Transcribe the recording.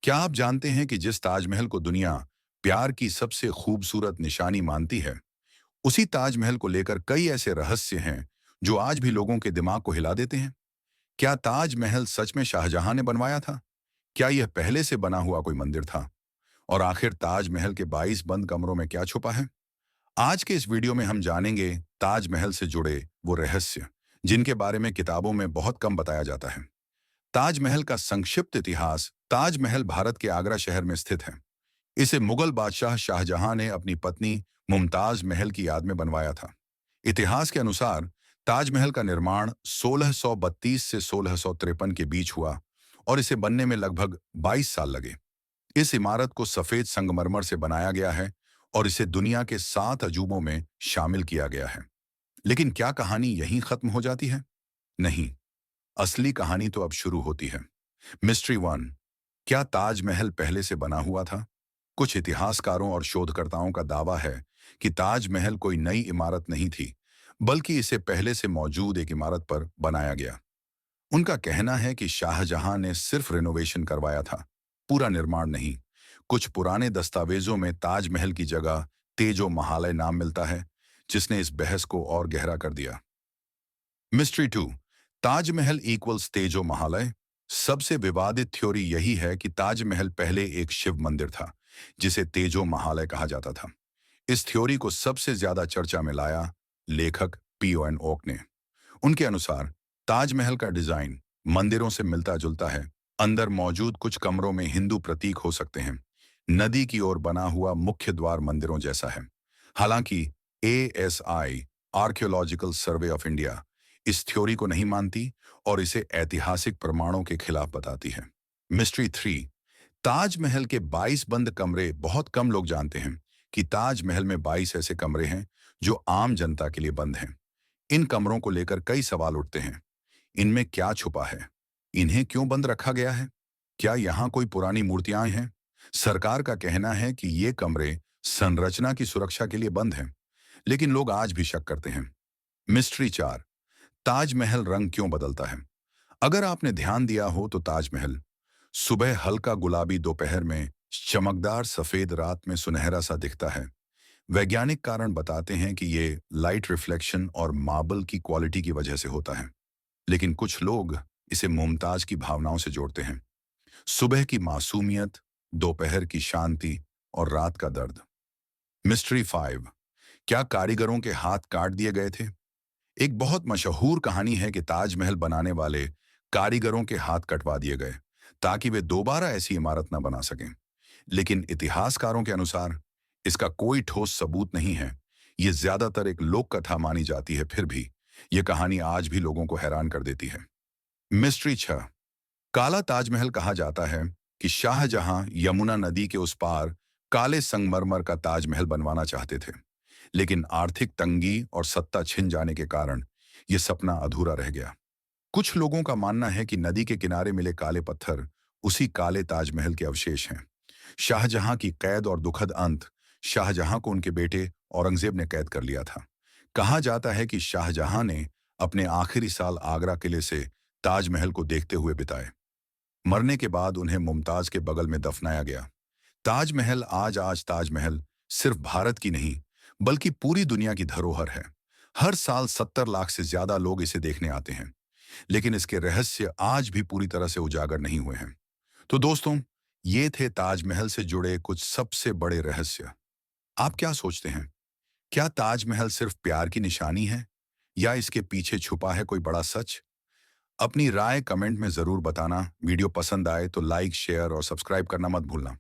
क्या आप जानते हैं कि जिस ताजमहल को दुनिया प्यार की सबसे खूबसूरत निशानी मानती है, उसी ताजमहल को लेकर कई ऐसे रहस्य हैं जो आज भी लोगों के दिमाग को हिला देते हैं। क्या ताजमहल सच में शाहजहां ने बनवाया था? क्या यह पहले से बना हुआ कोई मंदिर था? और आखिर ताजमहल के 22 बंद कमरों में क्या छुपा है? आज के इस वीडियो में हम जानेंगे ताजमहल से जुड़े वो रहस्य जिनके बारे में किताबों में बहुत कम बताया जाता है। ताजमहल का संक्षिप्त इतिहास। ताजमहल भारत के आगरा शहर में स्थित है। इसे मुगल बादशाह शाहजहां ने अपनी पत्नी मुमताज महल की याद में बनवाया था। इतिहास के अनुसार ताजमहल का निर्माण 1632 से 1653 के बीच हुआ और इसे बनने में लगभग 22 साल लगे। इस इमारत को सफेद संगमरमर से बनाया गया है और इसे दुनिया के 7 अजूबों में शामिल किया गया है। लेकिन क्या कहानी यहीं खत्म हो जाती है? नहीं, असली कहानी तो अब शुरू होती है। Mystery one. क्या ताजमहल पहले से बना हुआ था? कुछ इतिहासकारों और शोधकर्ताओं का दावा है कि ताजमहल कोई नई इमारत नहीं थी, बल्कि इसे पहले से मौजूद एक इमारत पर बनाया गया। उनका कहना है कि शाहजहां ने सिर्फ रिनोवेशन करवाया था, पूरा निर्माण नहीं। कुछ पुराने दस्तावेजों में ताजमहल की जगह तेजो महालय नाम मिलता है, जिसने इस बहस को और गहरा कर दिया। Mystery to. ताजमहल इक्वल्स तेजो महालय। सबसे विवादित थ्योरी यही है कि ताजमहल पहले एक शिव मंदिर था, जिसे तेजो महालय कहा जाता था। इस थ्योरी को सबसे ज्यादा चर्चा में लाया लेखक पीओएन ओक ने। उनके अनुसार ताजमहल का डिजाइन मंदिरों से मिलता जुलता है। अंदर मौजूद कुछ कमरों में हिंदू प्रतीक हो सकते हैं। नदी की ओर बना हुआ मुख्य द्वार मंदिरों जैसा है। हालांकि ASI, archaeological survey of India, इस थ्योरी को नहीं मानती और इसे ऐतिहासिक प्रमाणों के खिलाफ बताती है। Mystery three. ताजमहल के 22 बंद कमरे। बहुत कम लोग जानते हैं कि ताजमहल में 22 ऐसे कमरे हैं जो आम जनता के लिए बंद हैं। इन कमरों को लेकर कई सवाल उठते हैं। इनमें क्या छुपा है? इन्हें क्यों बंद रखा गया है? क्या यहाँ कोई पुरानी मूर्तियां हैं? सरकार का कहना है कि ये कमरे संरचना की सुरक्षा के लिए बंद हैं, लेकिन लोग आज भी शक करते हैं। मिस्ट्री चार। ताजमहल रंग क्यों बदलता है? अगर आपने ध्यान दिया हो तो ताजमहल सुबह हल्का गुलाबी, दोपहर में चमकदार सफेद, रात में सुनहरा सा दिखता है। वैज्ञानिक कारण बताते हैं कि ये लाइट रिफ्लेक्शन और मार्बल की क्वालिटी की वजह से होता है, लेकिन कुछ लोग इसे मुमताज की भावनाओं से जोड़ते हैं। सुबह की मासूमियत, दोपहर की शांति और रात का दर्द। Mystery five. क्या कारीगरों के हाथ काट दिए गए थे? एक बहुत मशहूर कहानी है कि ताजमहल बनाने वाले कारीगरों के हाथ कटवा दिए गए ताकि वे दोबारा ऐसी इमारत न बना सकें। लेकिन इतिहासकारों के अनुसार इसका कोई ठोस सबूत नहीं है। ये ज्यादातर एक लोक कथा मानी जाती है। फिर भी ये कहानी आज भी लोगों को हैरान कर देती है। मिस्ट्री छह। काला ताजमहल कहा जाता है कि शाहजहां यमुना नदी के उस पार काले संगमरमर का ताजमहल बनवाना चाहते थे, लेकिन आर्थिक तंगी और सत्ता छिन जाने के कारण यह सपना अधूरा रह गया। कुछ लोगों का मानना है कि नदी के किनारे मिले काले पत्थर उसी काले ताजमहल के अवशेष हैं। शाहजहां की कैद और दुखद अंत। शाहजहां को उनके बेटे औरंगजेब ने कैद कर लिया था। कहा जाता है कि शाहजहां ने अपने आखिरी साल आगरा किले से ताजमहल को देखते हुए बिताए। मरने के बाद उन्हें मुमताज के बगल में दफनाया गया। ताजमहल आज ताजमहल सिर्फ भारत की नहीं, बल्कि पूरी दुनिया की धरोहर है। हर साल 70 लाख से ज्यादा लोग इसे देखने आते हैं, लेकिन इसके रहस्य आज भी पूरी तरह से उजागर नहीं हुए हैं। तो दोस्तों, ये थे ताजमहल से जुड़े कुछ सबसे बड़े रहस्य। आप क्या सोचते हैं? क्या ताजमहल सिर्फ प्यार की निशानी है, या इसके पीछे छुपा है कोई बड़ा सच? अपनी राय कमेंट में जरूर बताना। वीडियो पसंद आए तो लाइक, शेयर और सब्सक्राइब करना मत भूलना।